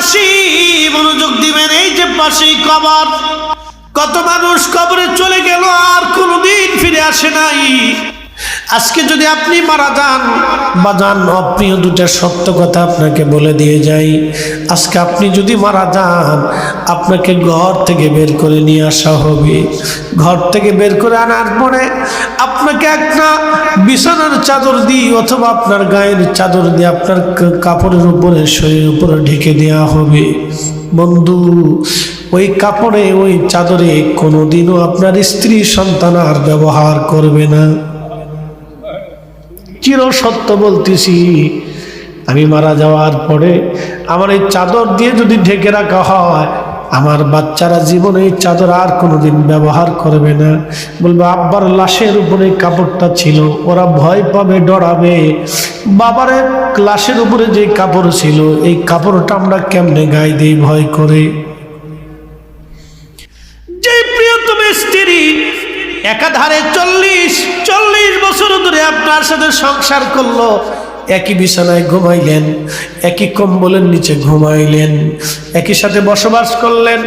এলাকাবাসী মনোযোগ দিবেন। এই যে পাশেই কবর, কত মানুষ কবরে চলে গেল আর কোনোদিন ফিরে আসে নাই। আজকে যদি আপনি মারা যান, বাজান অপ্রিয় দুটা সত্য কথা আপনাকে বলে দিয়ে যাই। আজকে আপনি যদি মারা যান, আপনাকে ঘর থেকে বের করে নিয়ে আসা হবে। ঘর থেকে বের করে আনার পরে আপনাকে একটা বিছানার চাদর দিয়ে অথবা আপনার গায়ের চাদর দিয়ে আপনার কাপড়ের উপরে, শরীরের উপরে ঢেকে দেওয়া হবে। বন্ধু, ওই কাপড়ে ওই চাদরে কোনোদিনও আপনার স্ত্রী সন্তান আর ব্যবহার করবে না। চির সত্য বলতেছি, আমি মারা যাওয়ার পরে আমার এই চাদর দিয়ে যদি ঢেকে রাখা হয়, আমার বাচ্চারা জীবনে এই চাদর আর কোনোদিন ব্যবহার করবে না। বলবে আব্বার লাশের উপরে কাপড়টা ছিল, ওরা ভয় পাবে, ডরাবে। বাবার লাশের উপরে যে কাপড় ছিল, এই কাপড়টা আমরা কেমনে গায়ে দিই ভয় করে। যে প্রিয়তম স্ত্রী একাধারে 40 বছর ধরে আপনার সাথে সংসার করলো, একই বিছানায় ঘুমাইলেন, একই কম্বলের নিচে ঘুমাইলেন, একই সাথে বসবাস করলেন,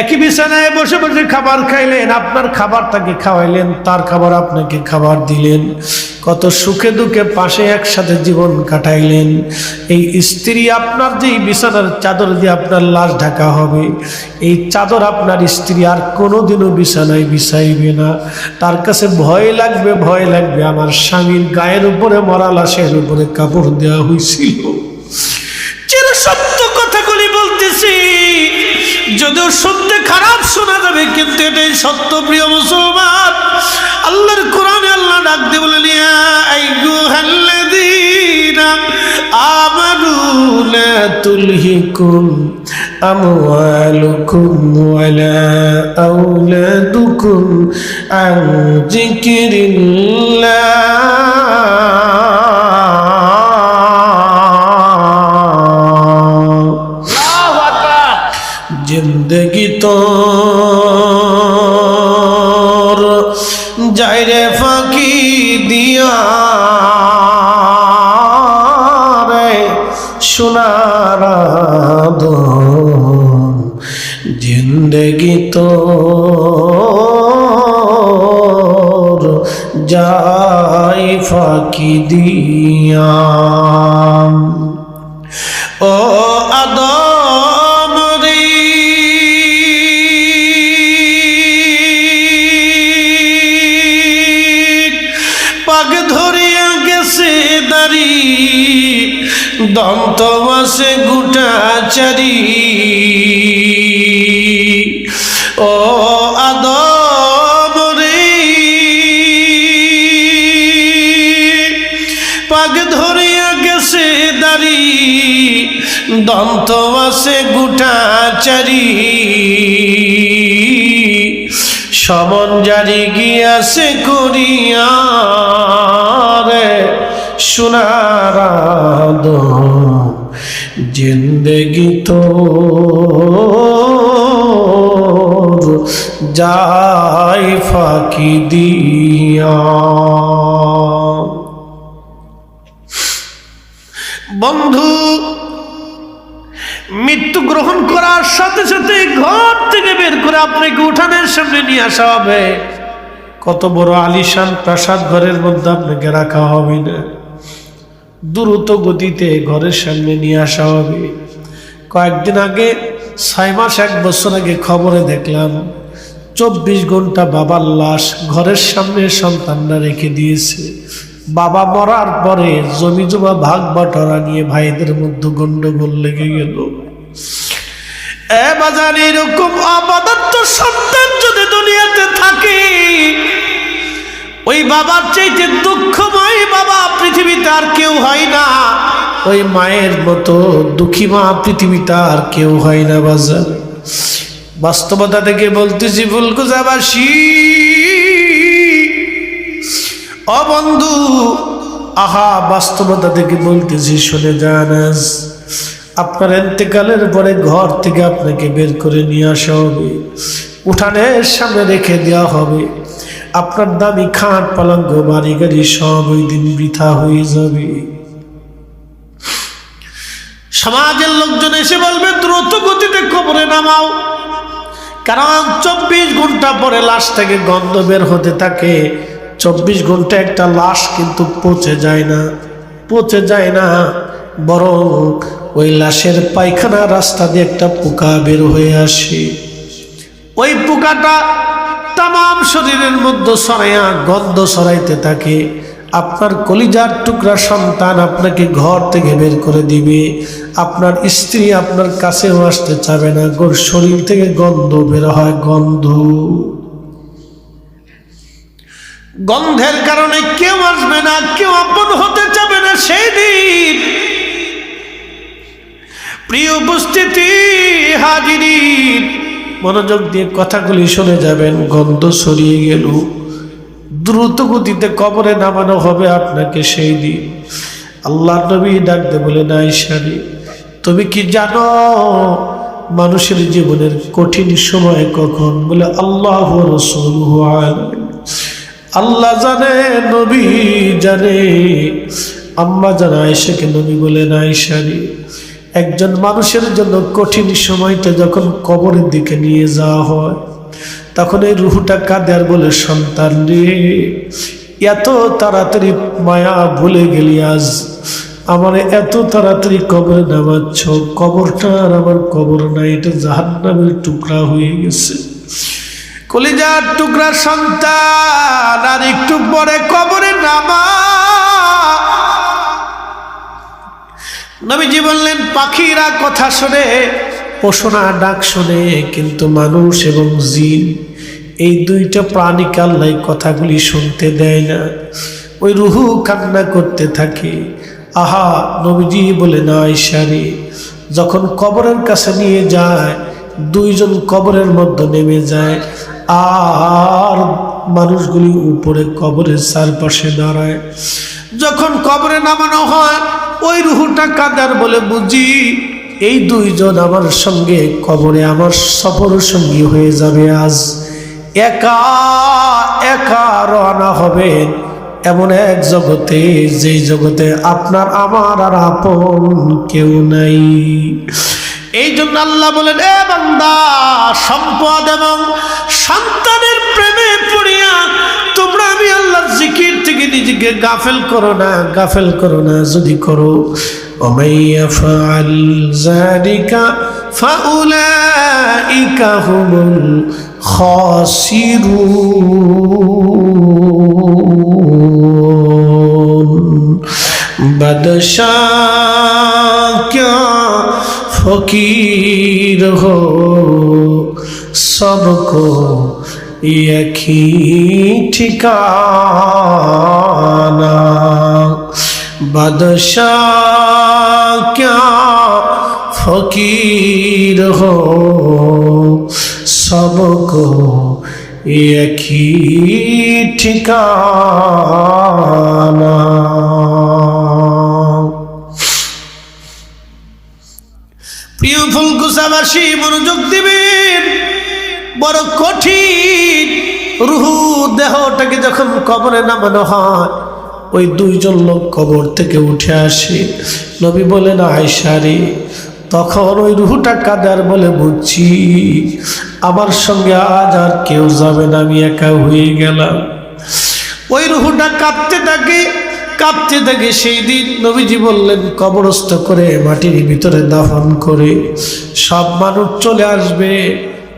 একই বিছানায় বসে বসে খাবার খাইলেন, আপনার খাবার তাকে খাওয়াইলেন, তার খাবার আপনাকে খাবার দিলেন, কত সুখে দুঃখে পাশে একসাথে জীবন কাটাইলেন। এই স্ত্রী আপনার যে বিছানার চাদর দিয়ে আপনার লাশ ঢাকা হবে, এই চাদর আপনার স্ত্রী আর কোনোদিনও বিছানায় বিছাইবে না। তার কাছে ভয় লাগবে, ভয় লাগবে আমার স্বামীর গায়ের উপরে মরা লাশের উপরে কাপড় দেওয়া হয়েছিল। চির সত্য কথাগুলি বলতেছি, যদিও শুনতে খারাপ শোনা যাবে, কিন্তু এটাই সত্য। প্রিয় মুসলমান, আল্লাহর কোরআনে আল্লাহ ডাক দিয়ে বলেন, ইয়া আইয়ুহাল্লাযীনা আমানু লা তুলহিকুম আমওয়ালুকুম ওয়ালা আওলাদুকুম আন যিকরিল্লাহ। জিন্দগি তোর যাইরে ফাঁকি দিয়া রে সোনার আদম, জিন্দগি তোর যাই ফাঁকি দিয়া। ও আদম রে, পাগ ধরিয়া গেছে দাড়ি, দন্ত মাসে গুটাচারি। ও আদম রে, পাগ ধরিয়া গেছে দাড়ি, দন্ত মাসে গুটাচারি। সমন জারি গিয়াছে করিয়া রে সোনার আদম, জিন্দগি তোর যাই ফাঁকি দিয়া। বন্ধু, মৃত্যু গ্রহণ করার সাথে সাথে ঘর থেকে বের করে আপনাকে উঠানের সামনে নিয়ে আসা হবে। কত বড় আলিশান প্রাসাদ ঘরের মধ্যে আপনাকে রাখা হবে না, দ্রুত গতিতে ঘরের সামনে নিয়ে আসা হবে। কয়েকদিন আগে, 6 মাস 1 বছর আগে খবরে দেখলাম 24 ঘন্টা বাবার লাশ ঘরের সামনে সন্তানরা রেখে দিয়েছে। বাবা মরার পরে জমি জমা ভাগ বাটোয়ারা নিয়ে ভাইদের মধ্যে গন্ডগোল লেগে গেল। এ বাজার, এরকম অপদার্থ সন্তান যদি দুনিয়াতে থাকে, ওই বাবার চাইতে দুঃখময় বাবা পৃথিবীতে আর কেউ হয় না। ওই মায়ের মতো দুঃখী মা পৃথিবীতে আর কেউ হয় না। বাজার, বাস্তবতা থেকে বলতেছি ফুলকুচাবাসী, ও বন্ধু, আহা, বাস্তবতা থেকে বলতেছি, শুনে যান। আপনার ইন্তেকালের পরে ঘর থেকে আপনাকে বের করে নিয়ে আসা হবে, উঠানের সামনে রেখে দেওয়া হবে। আপনার দামি খাট পালঙ্ক বাড়ি গাড়ি সব ওই দিন বৃথা হয়ে যাবে। সমাজের লোকজন এসে বলবে দ্রুত গতিতে কবরে নামাও, কারণ 24 ঘন্টা পরে লাশ থেকে গন্ধ বের হতে থাকে। 24 ঘন্টা একটা লাশ কিন্তু পচে যায় না, বরং ওই লাশের পায়খানা রাস্তা দিয়ে একটা পোকা বের হয়ে আসে। ওই পোকাটা তামাম শরীরের মধ্যে ছড়াইয়া গন্ধ ছড়াইতে থাকে। আপনার কলিজার টুকরা সন্তান আপনাকে ঘর থেকে বের করে দিবে, আপনার স্ত্রী আপনার কাছেও আসতে চাবে না, শরীর থেকে গন্ধ বের হয়। গন্ধের কারণে কেউ আসবে না, কেউ আপন হতে চাবে না সেই দিন। প্রিয় উপস্থিতি, হাজিরিন, মনোযোগ দিয়ে কথাগুলি শুনে যাবেন। গন্ধ ছড়িয়ে গেল, দ্রুত গতিতে কবরে নামানো হবে আপনাকে সেই দিন। আল্লাহ নবী ডাকতে বলেন, আয়েশা রে, তুমি কি জানো মানুষের জীবনের কঠিন সময় কখন? বলে, আল্লাহ ওয়া রাসূলুহু আলাম। আল্লাহ জানে, নবী জানে। আম্মা জান আয়েশাকে নবী বলেন, আয়েশা রে, একজন মানুষের জন্য কঠিন সময়টা যখন কবরের দিকে নিয়ে যাওয়া হয়, তখন এই রুহটা কাঁদে আর বলে, সন্তান রে, এত তাড়াতাড়ি মায়া ভুলে গেলি, আজ আমার এত তাড়াতাড়ি কবরে নামাচ্ছ। কবরটা আর আমার কবর নাই, এটা জাহান্নামের টুকরা হয়ে গেছে। কলিজার টুকরা সন্তান, আর একটু পরে কবরে নামা। নবীজি বললেন, পাখিরা কথা শোনে, পশুরা ডাক শোনে, কিন্তু মানুষ এবং জিন এই দুইটা প্রাণীকে আল্লাহ কথাগুলি শুনতে দেয় না। ওই রুহু কান্না করতে থাকে। আহা, নবীজি বলেন, আয়েশা রে, যখন কবরের কাছে নিয়ে যায়, দুইজন কবরের মধ্যে নেমে যায়, আর মানুষগুলি উপরে কবরের চারপাশে দাঁড়ায়। যখন কবরে নামানো হয়, ওই রুহুটা কাদার বলে, বুঝি এই দুইজন আমার সঙ্গে কবরে আমার সফর সঙ্গী হয়ে যাবে। আজ একা একা রওনা হবেন এমন এক জগতে, যেই জগতে আপনার আমার আর আপন কেউ নাই। এই জন্য আল্লাহ বলেন, এ বান্দা, সম্পদ এবং সন্তানের প্রেমে পড়িয়া তোমরা আমি আল্লাহর জিকির থেকে নিজেকে গাফেল করো না। যদি করো, ومن يفعل ذلك فأولئك هم الخاسرون। बादशाह क्या फकीर हो, सबको एक ही ठिकाना। बादशाह क्या फकीर हो, सबको एक ही ठिकाना। প্রিয় ফুলকুচাবাসী, মনোযোগ দিবেন, বড় কঠিন। রুহু দেহটাকে যখন কবরে নামানো হয়, ওই দুইজন লোক কবর থেকে উঠে আসে। নবী বলেন, আয়েশা রে, তখন ওই রুহুটা কাদার বলে, বুঝছি আমার সঙ্গে আজ আর কেউ যাবে না, আমি একা হয়ে গেলাম। ওই রুহুটা কাঁদতে থাকে। সেই দিন নবীজি বললেন, কবরস্থ করে মাটির ভিতরে দাফন করে সব মানুষ চলে আসবে,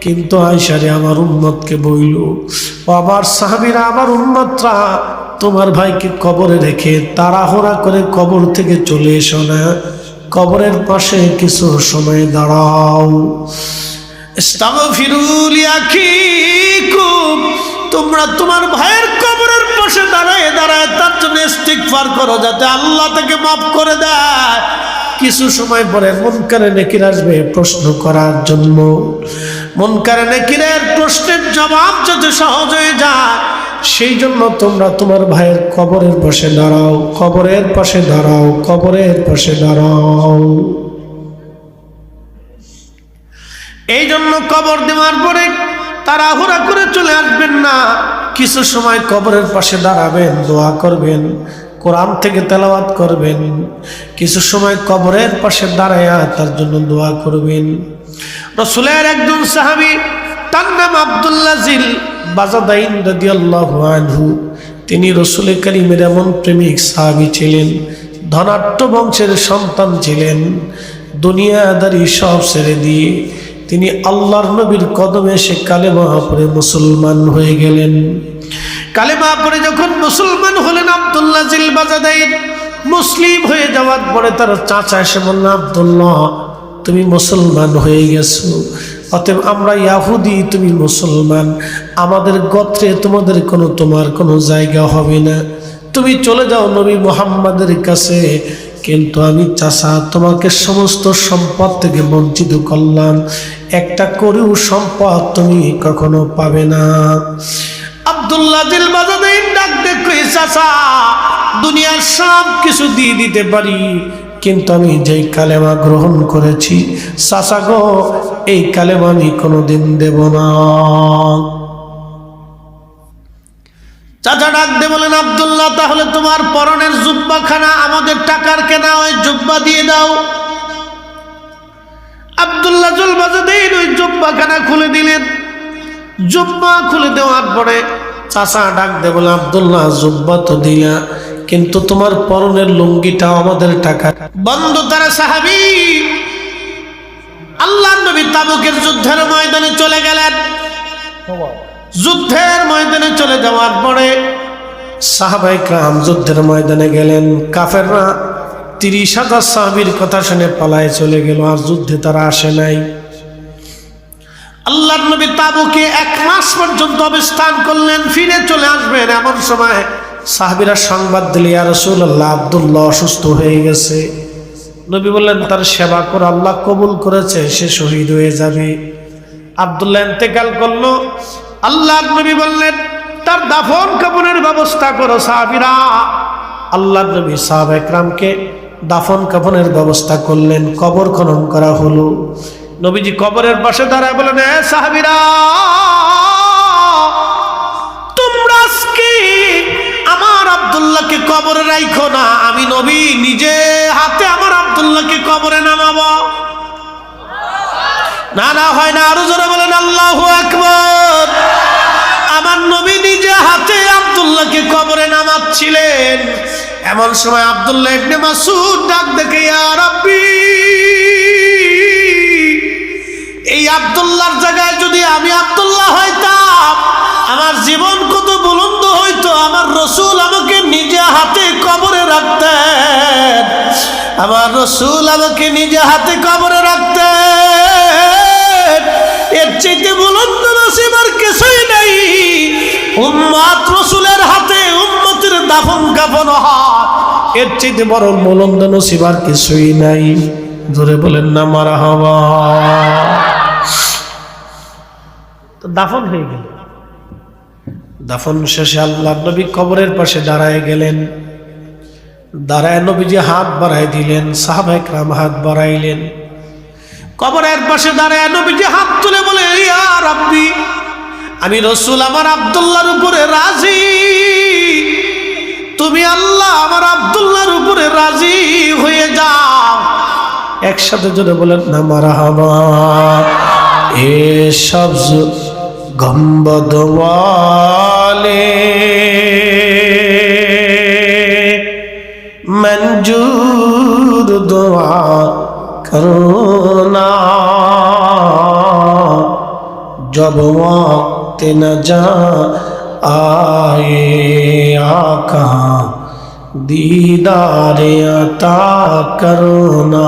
কিন্তু আয়েশা রে, আমার উম্মতকে বইল, ও আমার সাহাবীরা, আমার উম্মতরা, তোমার ভাইকে কবরে রেখে তাড়াহুড়া করে কবর থেকে চলে এসো না, কবরের পাশে কিছু সময় দাঁড়াও। ইস্তাগফিরু লিআখিকুম, তোমরা তোমার ভাইয়ের কবরের পাশে দাঁড়ায় তার জন্য ইস্তিগফার করো, যাতে আল্লাহ তাকে মাফ করে দেয়। কিছু সময় পরে মুনকারে নেকির আসবে প্রশ্ন করার জন্য। মুনকারে নেকিরের প্রশ্নের জবাব যাতে সহজ হয়ে যায়, সেই জন্য তোমরা তোমার ভাইয়ের কবরের পাশে দাঁড়াও। এই জন্য কবর দেওয়ার পরে তাড়াহুড়া করে চলে আসবেন না, কিছু সময় কবরের পাশে দাঁড়াবেন, দোয়া করবেন, কোরআন থেকে তেলাওয়াত করবেন, কিছু সময় কবরের পাশে দাঁড়ায়া তার জন্য দোয়া করবেন। রাসূলের একজন সাহাবী, তার নাম আব্দুল্লাহ জিল বাজাদাইন রাদিয়াল্লাহু আনহু, তিনি রাসূল কারীমের এমন প্রেমিক সাহাবী ছিলেন, ধনাঢ্য বংশের সন্তান ছিলেন। দুনিয়াদারি সব ছেড়ে দিয়ে তিনি আল্লাহর নবীর কদমে এসে কালেমা পড়ে মুসলমান হয়ে গেলেন। কালেমা পড়ে যখন মুসলমান হলেন আব্দুল্লাহ জিল বাজাদাইন, মুসলিম হয়ে যাওয়ার পরে তার চাচা এসে বলল, আব্দুল্লাহ তুমি মুসলমান হয়ে গেছো, অতএব আমরা ইয়াহুদি, তুমি মুসলমান, আমাদের গোত্রে তোমার কোনো জায়গা হবে না, তুমি চলে যাও নবী মুহাম্মাদের কাছে। কিন্তু আমি চাচা তোমাকে সমস্ত সম্পদ থেকে বঞ্চিত করলাম, একটা করিও সম্পদ তুমি কখনো পাবে না। আব্দুল্লাহ জিল বাজাদাইন ডাক দেখে, চাচা দুনিয়ার সব কিছু দিয়ে দিতে পারি, কিন্তু আমি যেই কালেমা গ্রহণ করেছি চাচা গো, এই কালেমা আমি কোনোদিন দেব না। চাচা ডাক দে বলেন, আব্দুল্লাহ তাহলে তোমার পরনের জুব্বাখানা আমাদের টাকার কেনা, ওই জুব্বা দিয়ে দাও। আব্দুল্লাহ জিল বাজাদাইন ওই জুব্বাখানা খুলে দিলেন। জুব্বা খুলে দেওয়ার পরে চাচা ডাক দে বলে, আব্দুল্লাহ জুব্বা তো দিলা, কিন্তু তোমার পরনের লুঙ্গিটা আমাদের টাকা। বন্ধু তারা সাহাবী আল্লাহর নবী তাবুকের যুদ্ধের ময়দানে চলে গেলেন। যুদ্ধের ময়দানে চলে যাওয়ার পরে সাহাবায়ে কেরাম যুদ্ধের ময়দানে গেলেন। কাফেররা 30,000 সাহাবীর কথা শুনে পালায়ে চলে গেল, আর যুদ্ধে তারা আসে নাই। আল্লাহর নবী তাবুকে 1 মাস পর্যন্ত অবস্থান করলেন, ফিরে চলে আসবেন। এমন সময় সাহাবীরা সংবাদ দিলে, ইয়া রাসূলুল্লাহ আব্দুল্লাহ অসুস্থ হয়ে গেছে। নবী বললেন, তার সেবা করে আল্লাহ কবুল করেছে, সে শহীদ হয়ে যাবে। আব্দুল্লাহ ইন্তেকাল করলো। আল্লাহর নবী বললেন, তার দাফন কাফনের ব্যবস্থা করো। সাহাবীরা আল্লাহর নবী সাহাবায়ে কেরামকে দাফন কাফনের ব্যবস্থা করলেন। কবর খনন করা হলো। নবীজি কবরের পাশে দাঁড়ায় বলেন, এ সাহাবীরা, তোমরা আজকে আমার আব্দুল্লাহকে কবরে রাখো না, আমি নবী নিজে হাতে আমার আব্দুল্লাহকে কবরে নামাবো। না না হয় না, আরো জোরে বলেন আল্লাহু আকবার। আমার নবী নিজে হাতে আব্দুল্লাহকে কবরে নামাচ্ছিলেন। এমন সময় আব্দুল্লাহ ইবনে মাসউদ ডাক দেখে, ইয়া রাব্বি, এই আব্দুল্লাহর জায়গায় যদি আমি আব্দুল্লাহ হইতাম, আমার জীবন কত বুলন্দ হইতো। আমার রাসূল আমাকে নিজে হাতে কবরে রাখতেন, আমার রাসূল আমাকে নিজে হাতে কবরে রাখতেন। এর চাইতে বুলন্দ নসিব আর কিছুই নাই। উম্মত রাসূলের হাতে উম্মতের দাফন কাফন হয়, এর চাইতে বড় বুলন্দ নসিব আর কিছুই নাই। জোরে বলেন না মারহাবা। দাফন হয়ে গেল। দাফন শেষে আল্লাহর নবী কবরের পাশে দাঁড়ায় গেলেন। দাঁড়ায় নবীজি হাত বাড়াই দিলেন, সাহাবায়ে কেরাম হাত বাড়াইলেন। কবরের পাশে দাঁড়ায় নবীজি হাত তুলে বলে, ইয়া রাব্বি, আমি রাসূল আমার আব্দুল্লাহর উপরে রাজি। তুমি আল্লাহ আমার আব্দুল্লাহর উপরে রাজি হয়ে যাও। একসাথে জোরে বলেন না মারহাবা। এ সবজ গম্বদ ওয়ালে মঞ্জুর দুআ করনা, जब वक्त न जा आए आका दीदार अता करना,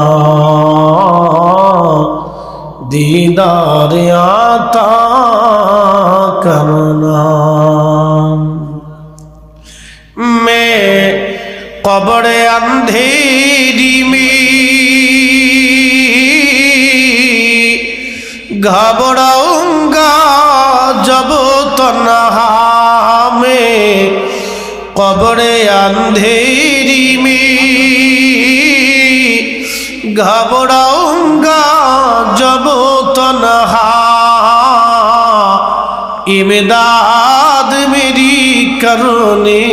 दीदार अता करना। मैं कब्र अंधेरी में घबराऊंगा जब तन्हा में, कब्र अंधेरी में घबराऊंगा जब तन्हा, इमदाद मेरी करने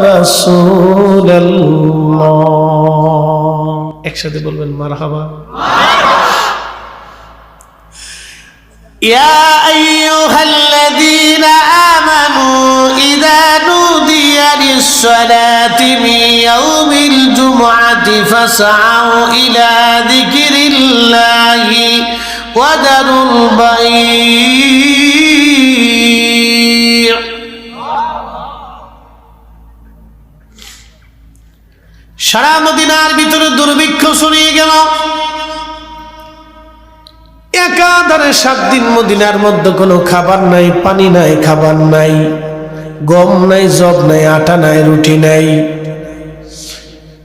রাসূলুল্লাহ। একসাথে বলবেন মারহাবা। يا أيها الذين آمنوا إذا نودي للصلاة من يوم الجمعة فاسعوا إلى ذكر الله وذروا البيع সারা মদিনার ভিতরে দুর্ভিক্ষ ছড়িয়ে গেল। একাধারে 7 দিন মদিনার মধ্যে কোনো খাবার নাই, পানি নাই, খাবার নাই, গম নাই, জব নাই, আটা নাই, রুটি নাই।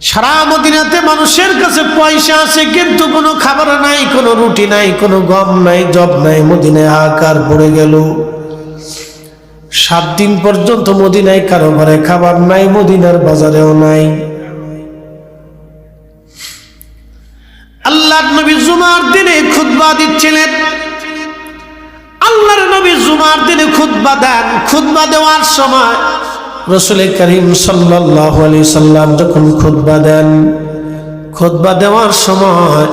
সারা মদিনাতে মানুষের কাছে পয়সা আছে কিন্তু কোনো খাবার নাই, কোনো রুটি নাই, কোনো গম নাই, জব নাই। মদিনায় হাহাকার পড়ে গেল। 7 দিন পর্যন্ত মদিনায় কারো ঘরে খাবার নাই, মদিনার বাজারেও নাই। আল্লাহর নবী জুমার দিনে খুতবা দিচ্ছিলেন। আল্লাহর নবী জুমার দিনে খুতবা দেন। খুতবা দেওয়ার সময় রাসূল করিম সাল্লাল্লাহু আলাইহি সাল্লাম যখন খুতবা দেন, খুতবা দেওয়ার সময়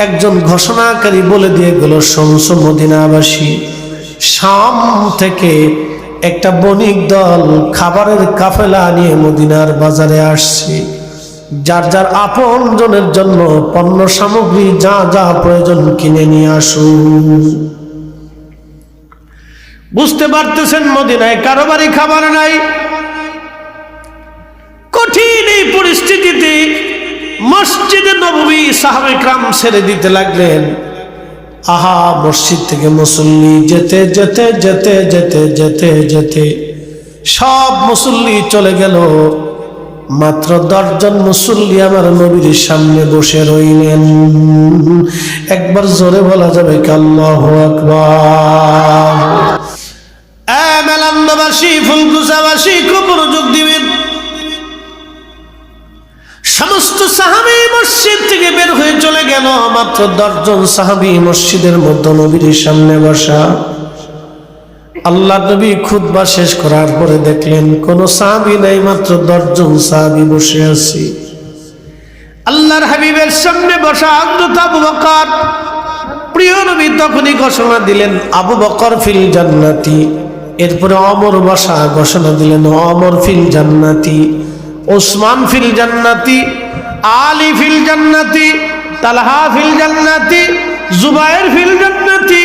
একজন ঘোষণাকারী বলে দিয়ে গেল, শুনছো মদিনাবাসী, শাম থেকে একটা বণিক দল খাবারের কাফেলা নিয়ে মদিনার বাজারে আসছে। যার যার আপন জনের জন্য পণ্য সামগ্রী যা যা প্রয়োজন কিনে নিয়ে আসুন। বুঝতে পারতেছেন মদিনায় কারো বাড়ি খাবার নাই। কঠিন এই পরিস্থিতিতে মসজিদে নববী সাহাবায়ে কেরাম ছেড়ে দিতে লাগলেন। মসজিদ থেকে মুসল্লি যেতে যেতে যেতে যেতে যেতে যেতে সব মুসল্লি চলে গেল। মাত্র 10 জন মুসল্লি আমার নবীর সামনে বসে রইলেন। একবার জোরে বলা যাবে কি আল্লাহু আকবার? মেলান্দবাসী, ফুলকুচাবাসী খুব মনোযোগ দিবেন। সমস্ত সাহাবী মসজিদ থেকে বের হয়ে চলে গেল। মাত্র 10 জন সাহাবী মসজিদের মধ্যে নবীর সামনে বসা। আল্লাহ নবী খুতবা শেষ করার পরে দেখলেন কোন সাহাবী নাই, মাত্র 10 জন সাহাবী বসে আছে। আল্লাহর হাবিবের সামনে বসা হযরত আবু বকর, প্রিয় নবী তখনই ঘোষণা দিলেন আবু বকর ফিল জান্নাতি। এরপরে ওমর বসা, ঘোষণা দিলেন ওমর ফিল জান্নাতি, ওসমান ফিল জান্নাতি, আলী ফিল জান্নাতি, তালহা ফিল জান্নাতি, জুবায়ের ফিল জান্নাতি,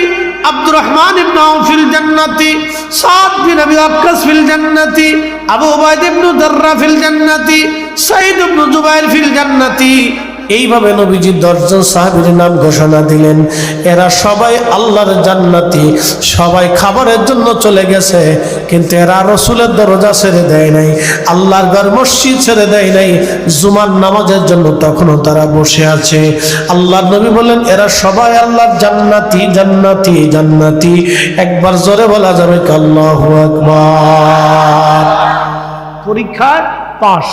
আব্দুর রহমান ইবনে আউফ ফিল জান্নাতি, সাদ বিন আবি ওয়াক্কাস ফিল জান্নাতি, আবু উবাইদা ইবনে দাররা ফিল জান্নাতি, সাঈদ ইবনে জুবায়ের ফিল জান্নাতি। এইভাবে নবীজি 10 জন সাহাবীর নাম ঘোষণা দিলেন। এরা সবাই আল্লাহর জান্নাতি, সবাই খাবারের জন্য চলে গেছে, কিন্তু এরা রাসূলের দরজা ছেড়ে দেয় নাই, আল্লাহর ঘর মসজিদ ছেড়ে দেয় নাই। জুমার নামাজের জন্য তখনও তারা বসে আছে। আল্লাহর নবী বলেন এরা সবাই আল্লাহর জান্নাতি, জান্নাতি, জান্নাতি। একবার জোরে বলা যাবে কি আল্লাহু আকবার? পরীক্ষায় পাস,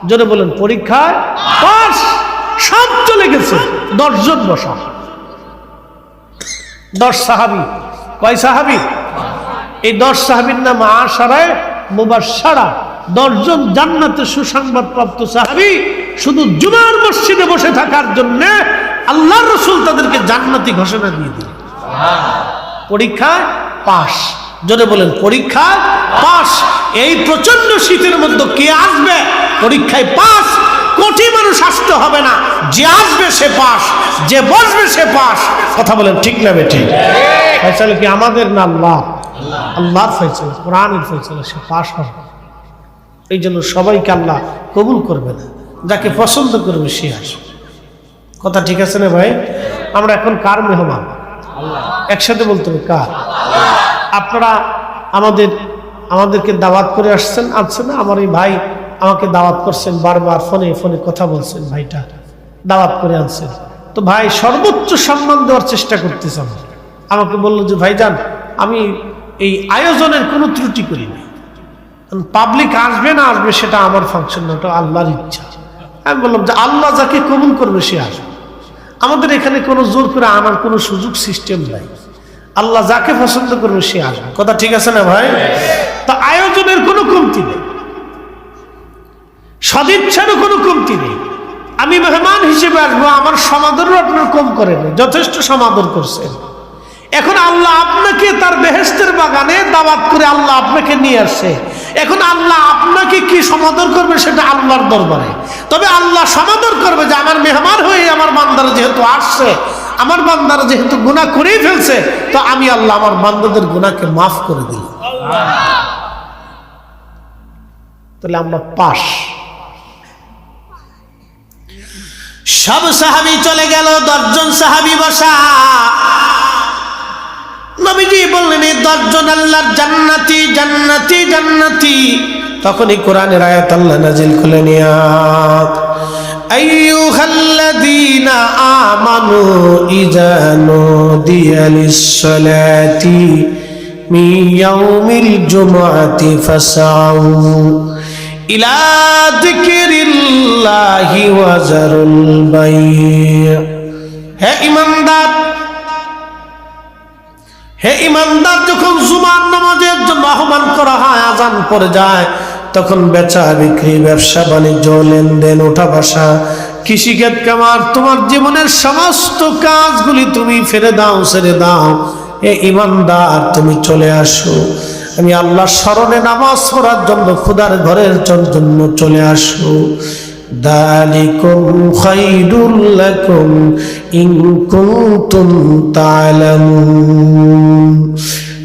জোরে বলেন পরীক্ষায় পাস। সব চলে গেছে, 10 জন বসা। 10 সাহাবী। কয় সাহাবী? এই 10 সাহাবীর নাম আশারায়ে মুবাশশারা। 10 জন জান্নাতে সুসংবাদ প্রাপ্ত সাহাবী। শুধু জুমার মসজিদে বসে থাকার জন্য আল্লাহর রাসূল তাদেরকে জান্নাতি ঘোষণা দিয়ে দিলেন। পরীক্ষায় পাস, জোরে বলেন পরীক্ষায় পাস। এই প্রচন্ড শীতের মধ্যে কে আসবে পরীক্ষায় পাস? কোটি মানুষ আসতে হবে না, যে আসবে সে পাস, যে বসবে সে পাস। কথা বলেন ঠিক না বেঠিক? ফয়সালা কি আমাদের না আল্লাহ? আল্লাহর ফয়সালা, কোরআনের ফয়সালা, সে পাস হবে। এই জন্য সবাইকে আল্লাহ কবুল করবে না, যাকে পছন্দ করবে সে আসবে। কথা ঠিক আছে না ভাই? আমরা এখন কার মেহমান? একসাথে বলতে হবে কার? আপনারা আমাদেরকে দাওয়াত করে আসছেন না? আমার এই ভাই আমাকে দাওয়াত করছেন, বারবার ফোনে ফোনে কথা বলছেন, ভাইটা দাওয়াত করে আনছেন। তো ভাই সর্বোচ্চ সম্মান দেওয়ার চেষ্টা করতেছেন। আমাকে বললো যে ভাইজান আমি এই আয়োজনের কোনো ত্রুটি করি না, পাবলিক আসবে না আসবে সেটা আমার ফাংশন না, ওটা আল্লাহর ইচ্ছা। আমি বললাম যে আল্লাহ যাকে কবুল করবে সে আসবে। আমাদের এখানে কোনো জোর করে আনার কোনো সুযোগ সিস্টেম নাই। আল্লাহ যাকে পছন্দ করবে সে আসবে। কথা ঠিক আছে না ভাই? তো আয়োজনের কোনো কমতি নেই, সদিচ্ছারও কোনো কমতি নেই। আমি মেহমান হিসেবে আসবো, আমার সমাদরও আপনার কম করেন, যথেষ্ট সমাদর করছেন। এখন আল্লাহ আপনাকে তার বেহেশতের বাগানে দাওয়াত করে আল্লাহ আপনাকে নিয়ে আসছে। এখন আল্লাহ আপনাকে কি সমাদর করবে সেটা আল্লাহর দরবারে। তবে আল্লাহ সমাদর করবে যে আমার মেহমান হয়ে আমার বান্দারা যেহেতু আসছে, আমার বান্দারা যেহেতু গুনাহ করেই ফেলছে, তো আমি আল্লাহ আমার বান্দাদের গুনাহকে মাফ করে দিলাম। তাহলে আমরা পাস। সব সাহাবী চলে গেল, 10 জন সাহাবী বসা। নবীজি বললেন এই 10 জন আল্লাহর জান্নাতি জান্নাতি জান্নাতি। তখনই কোরআনের আয়াত আল্লাহ নাজিল করলেন, ইয়া আইয়ুহাল্লাযীনা আমানু ইযা নুদিয়া লিস-সালাতি মিন ইয়াউমিল জুমআতি ফাসআউ ইলা যিকরিল্লাহি ওয়া যারুল বাই'। হে ঈমানদার, হে ঈমানদার, যখন জুমার নামাজের জন্য আহ্বান করা হয়, আজান পড়ে যায়, তখন বেচা বিক্রি, ব্যবসা বাণিজ্য, লেনদেন, ওঠা বসা, কৃষিক্ষেত, কামার, তোমার জীবনের সমস্ত কাজগুলি তুমি ছেড়ে দাও। হে ঈমানদার, তুমি চলে আসো, আমি আল্লাহর স্মরণে নামাজ পড়ার জন্য, খোদার ঘরের জন্য চলে আসো। দালিকুম খায়রুল লাকুম ইন কুনতুম তা'লামুন।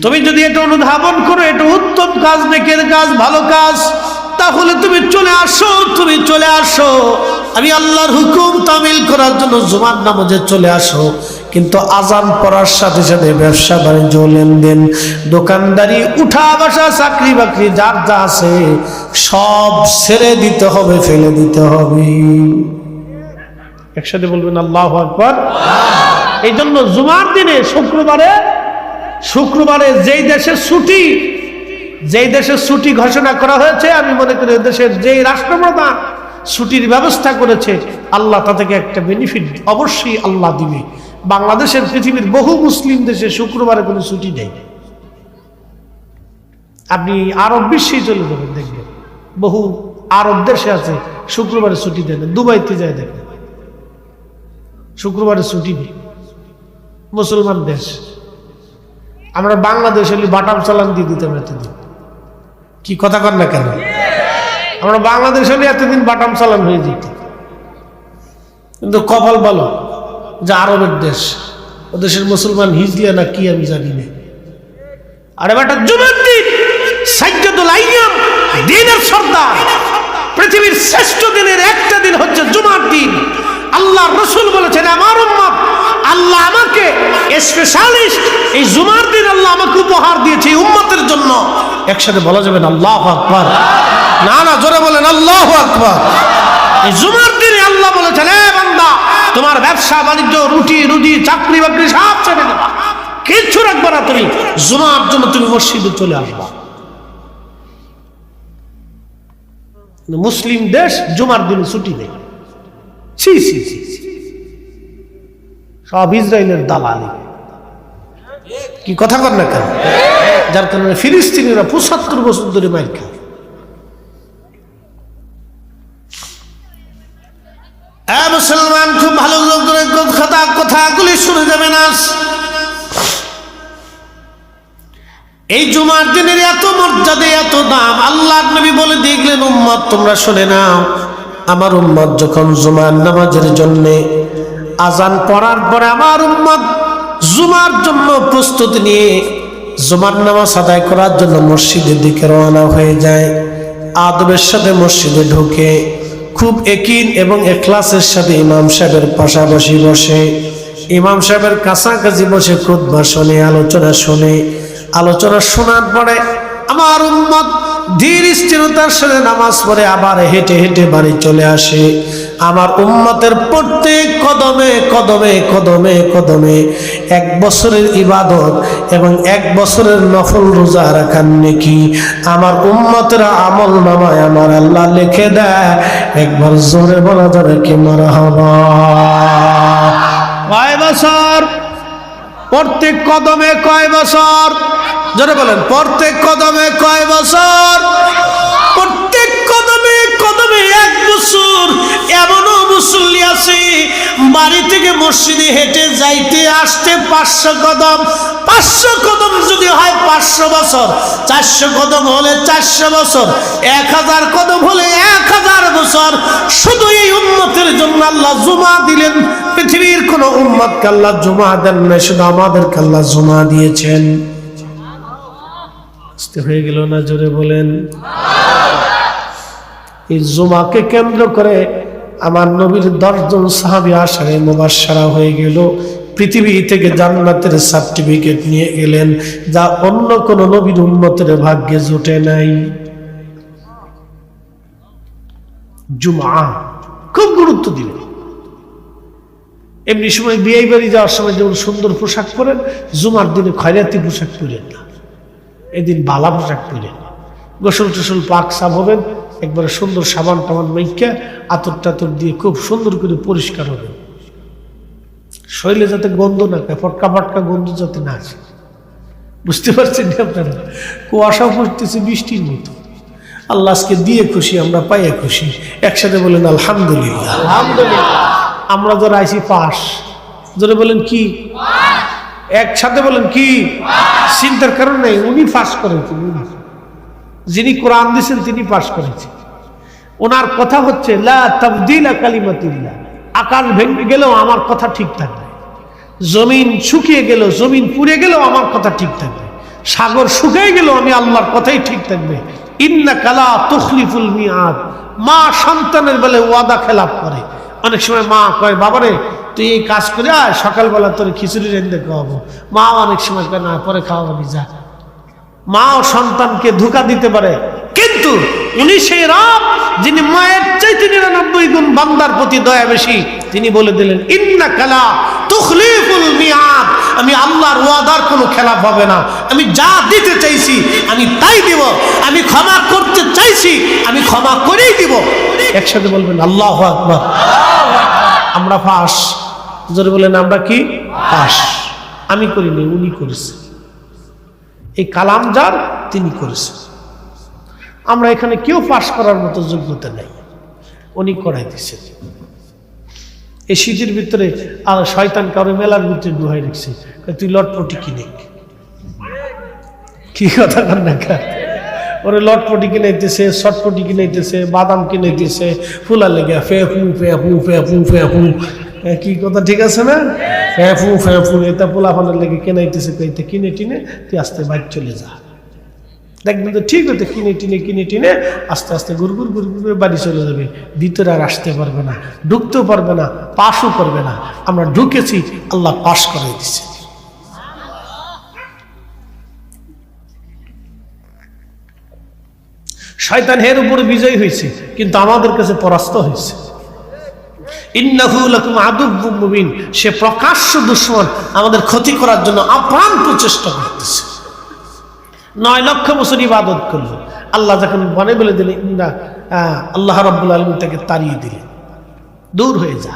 তুমি যদি এটা অনুধাবন করো, এটা উত্তম কাজ, নেকের কাজ, ভালো কাজ, তাহলে তুমি চলে আসো, তুমি চলে আসো। আমি আল্লাহর হুকুম তামিল করার জন্য জুমার নামাজে চলে আসো। কিন্তু আজান পড়ার সাথে সাথে ব্যবসা বাণিজ্য, লেনদেন, দোকানদারি, উঠা বসা, চাকরি বাকরি, যার যা আছে সব ছেড়ে দিতে হবে, ফেলে দিতে হবে। একসাথে বলবেন আল্লাহু আকবার। এই জন্য জুমার দিনে শুক্রবারে যেই দেশে ছুটি ঘোষণা করা হয়েছে, আমি মনে করি দেশের যেই রাষ্ট্রপ্রধান ছুটির ব্যবস্থা করেছে, আল্লাহ তা থেকে একটা বেনিফিট অবশ্যই আল্লাহ দিবে। বাংলাদেশের, পৃথিবীর বহু মুসলিম দেশে শুক্রবারে কোনো ছুটি নেই। আপনি আরব বিশ্বে চলে যাবেন, দেখবেন বহু আরব দেশে আছে শুক্রবারে ছুটি দেন। দুবাইতে যায় দেখবেন শুক্রবারে ছুটি নেই, মুসলমান দেশ। আমরা বাংলাদেশ হলে বাটাম চালান দিয়ে দিতাম এতদিন। কি কথা কর না কেন? আমরা বাংলাদেশ হলে এতদিন বাটাম চালান হয়ে যেত। কিন্তু কপাল ভালো যে আরবের দেশ, ও দেশের মুসলমান হিজলে না কি আমি জানি না। আরে বেটা, জুমার দিন সাজ্জাদুল আইয়াম, দিনের সর্দার, পৃথিবীর শ্রেষ্ঠ দিনের একটা দিন হচ্ছে জুমার দিন। আল্লাহ রাসূল বলেছেন, আমার উম্মত, আল্লাহ আমাকে স্পেশালিস্ট এই জুমার দিন আল্লাহ আমাকে উপহার দিয়েছে এই উম্মতের জন্য। একসাথে বলা যাবে না আল্লাহু আকবার? না, জোরে বলেন আল্লাহু আকবার। এই জুমার দিনে আল্লাহ বলেছেন, এ বান্দা, তোমার ব্যবসা বাণিজ্য, রুজি, চাকরি বাকরি সব ছেড়ে দেবা, কিচ্ছু রাখবা না, তুমি জুমার জন্য তুমি মসজিদে চলে আসবা। মুসলিম দেশ জুমার দিনে ছুটি নেই। সব ইসরায়েলের দালালি। কি কথা কর না কেন? যার কারণে ফিলিস্তিনিরা ৭৫ বছর ধরে মাইর খায়। মুসলমান, খুব ভালো কথাগুলি শুনে যাবে না। এই জুমার দিনের এত মর্যাদা, এত দাম। আল্লাহর নবী বলে দেখলেন, উম্মত তোমরা শুনে নাও, আমার উম্মত যখন জুমার নামাজের জন্য আজান পড়ার পরে আমার উম্মত জুমার জন্য প্রস্তুতি নিয়ে জুমার নামাজ আদায় করার জন্য মসজিদের দিকে রওনা হয়ে যায়, আদবের সাথে মসজিদে ঢুকে খুব একিন এবং ইখলাসের সাথে ইমাম সাহেবের পাশাপাশি বসে, ইমাম সাহেবের কাছাকাছি বসে খুতবা শুনে, আলোচনা শোনার পরে আমার উম্মত ধীর স্থিরতার সাথে নামাজ পড়ে আবার হেঁটে হেঁটে বাড়ি চলে আসে। আমার উম্মতের প্রত্যেক কদমে 1 বছরের ইবাদত এবং 1 বছরের নফল রোজা রাখার নেকি আমার উম্মতের আমল নামায় আমার আল্লাহ লিখে দেয়। একবার জোরে বলা যাবে কি মারহাবা? 9 বছর প্রত্যেক কদমে কয় বছর? জোরে বলেন, প্রত্যেক কদমে কয় বছর? প্রত্যেক কদমে কদমে 1 বছর। এমনও মুসল্লি আছে বাড়ি থেকে মসজিদে হেঁটে যাইতে আসতে 500 কদম। 500 কদম যদি হয় 500 বছর, 400 কদম হলে 400 বছর, 1000 কদম হলে 1000 বছর। শুধু এই উম্মতের জন্য আল্লাহ জুমা দিলেন। পৃথিবীর কোন উম্মতকে আল্লাহ জুমা দেন না, শুধু আমাদেরকে আল্লাহ জুমা দিয়েছেন। হয়ে গেল না? জোরে বলেন। এই জুমাকে কেন্দ্র করে আমার নবীর 10 জন সাহাবী আশারে মুবাশশারা হয়ে গেল। পৃথিবী থেকে জান্নাতের সার্টিফিকেট নিয়ে গেলেন, যা অন্য কোন নবীর উম্মতের ভাগ্যে জোটে নাই। জুমা খুব গুরুত্ব দিলেন। এমনি সময় বিয়ে বাড়ি যাওয়ার সময় যেমন সুন্দর পোশাক পরেন, জুমার দিনে খয়রাতি পোশাক পরেন না, এদিন বালা পোশাক পরেন। গোসল টোসল পাক সাফ হবেন, একবারে সুন্দর সাবান টাবান মাইকা আতর টাতর দিয়ে খুব সুন্দর করে পরিষ্কার হবেন। শরীরে যাতে গন্ধ না পায়, ফটকা ফটকা গন্ধ যাতে না আসে। বুঝতে পারছেন আপনারা? কুয়াশা পড়তেছে বৃষ্টির মতো। আল্লাহ আজকে দিয়ে খুশি, আমরা পাইয়া খুশি। একসাথে বলেন আলহামদুলিল্লাহ। আলহামদুলিল্লাহ। আমরা যারা আইছি পাস, যারা বলেন কি একসাথে বলেন কি? চিন্তার কারণ নেই, উনি পাস করেছেন। যিনি কোরআন দিয়েছেন তিনি পাস করেছেন। ওনার কথা হচ্ছে লা তাবদীলা কালিমাতিল্লাহ। আকাশ ভেঙে গেলেও আমার কথা ঠিক থাকবে, জমিন শুকিয়ে গেল, জমিন পুড়ে গেলেও আমার কথা ঠিক থাকবে, সাগর শুকিয়ে গেলেও আমি আল্লাহর কথাই ঠিক থাকবে। ইন্নাকা লা তুখলিফুল মিআদ। মা সন্তানের বেলায় ওয়াদা খেলাপ করে। অনেক সময় মা কয়, বাবারে তুই এই কাজ করে আয়, সকালবেলা তোর খিচুড়ি রেঁধে খাওয়াবো। মা অনেক সময় কয় না, পরে খাওয়াবি যা। মাও সন্তানকে ধোঁকা দিতে পারে, কিন্তু উনি সেই রব যিনি মায়ের চাইতে 99 গুণ বান্দার প্রতি দয়া বেশি। তিনি বলে দিলেন ইন্নাকা লা তুখলিফুল মিআদ। আমি আল্লাহর ওয়াদার কোনো খেলাফ হবে না। আমি যা দিতে চাইছি আমি তাই দিব। আমি ক্ষমা করতে চাইছি আমি ক্ষমা করেই দিব। একসাথে বলবেন আল্লাহু আকবার। আমরা পাস। জোরে বলেন আমরা কি? পাস। আমি করিনি, উনি করেছেন। এই কালাম যার, তিনি করেছেন। আমরা এখানে কেউ পাশ করার মতো যোগ্যতা নেই, উনি করাই দিয়েছেন। এই শীতের ভিতরে আর শয়তান কারো মেলার ভিতরে ডুহাই রেখেছে, তুই লটপটি কিনে। কি কথা কর না, ওরে লটপটি কিনাইতেছে, শটপটি কিনাইতেছে, বাদাম কিনাইতেছে, ফুলা লেগে ফেফু ফেফু ফেফু ফেফু। কি কথা ঠিক আছে না? ফেফু ফেফু এটা পোলা ফানের লেগে কেনাইতেছে, কইতে কিনে টিনে তুই আস্তে বাইরে চলে যা। দেখবেন তো ঠিক হতে কিনে টিনে আস্তে আস্তে গুড়গুড় গুড়গুড় বাড়ি চলে যাবে। ভিতরে আর আসতে পারবে না, ঢুকতেও পারবে না, পাশও করবে না। আমরা ঢুকেছি, আল্লাহ পাশ করে দিচ্ছে। শয়তান এর উপরে বিজয়ী হয়েছে, কিন্তু আমাদের কাছে পরাস্ত হয়েছে। ইন্নাহু লাকুম আদুউম মুবিন। সে প্রকাশ্য দুশমন, আমাদের ক্ষতি করার জন্য আপ্রাণ প্রচেষ্টা করতেছে। 9 লক্ষ বছর ইবাদত করলো। আল্লাহ যখন বনে বলে দিলেন আল্লাহ রাব্বুল আলামিন তাকে তাড়িয়ে দিলেন, দূর হয়ে যা,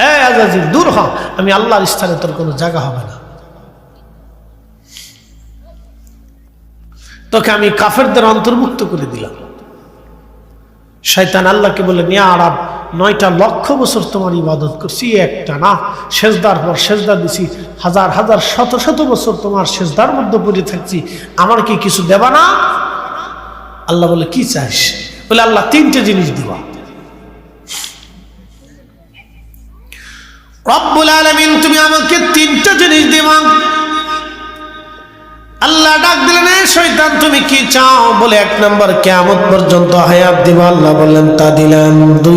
এই আজাজিল দূর হ, আমি আল্লাহর স্থানে তোর কোনো জায়গা হবে না। তোকে আমি কাফেরদের অন্তর্ভুক্ত করে দিলাম। শয়তান আল্লাহকে বলে, ইয়া রব, 9টা লক্ষ বছর তোমার ইবাদত করছি, একটা না, সেজদার পর সেজদা দিছি, হাজার হাজার শত শত বছর তোমার সেজদার মধ্যে পড়ে থাকছি, আমার কি কিছু দেবা না? আল্লাহ বলে, কি চাইস? বলে, আল্লাহ 3টে জিনিস দিবা। রব্বুল আলামিন, তুমি আমাকে 3টা জিনিস দিবা। আল্লাহ ডাক দিলেন, শয়তান তুমি কি চাও? বলে, 1 নম্বর কিয়ামত পর্যন্ত হায়াত দিবা। আল্লাহ বললেন, তা দিলাম। 2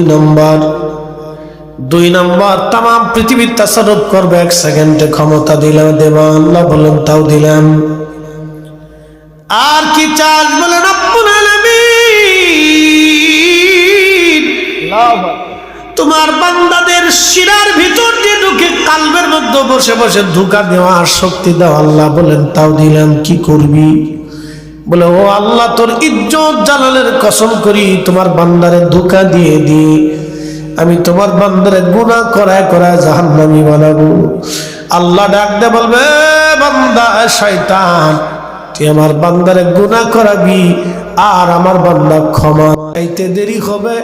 নম্বর তাম পৃথিবীর তাসাররুফ করবে, 1 সেকেন্ডে ক্ষমতা দিলাম দেবা। আল্লাহ বললেন, তাও দিলাম। আর কি চাস? বলে, রব্বুল আলামিন, তোমার বান্দাদের শিরার ভিতর দিয়ে ঢুকে কালবের মধ্যে বসে বসে ধোঁকা দেওয়ার শক্তি দাও। আল্লাহ বলেন, তাও দিলাম। কি করবি? বলে, ও আল্লাহ, তোর ইজ্জত জালালের কসম করি, তোমার বান্দারে ধোঁকা দিয়ে দি, আমি তোমার বান্দারে গুনাহ করায় করায় জাহান্নামী বানাবো। আল্লাহ ডাক দে বলবে, বান্দা শয়তান, তুই আমার বান্দারে গুনাহ করাবি আর আমার বান্দা ক্ষমা চাইতে দেরি হবে,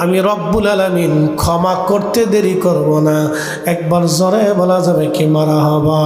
আমি রব্বুল আলামিন ক্ষমা করতে দেরি করব না। একবার জোরে বলা যাবে কি মারহাবা।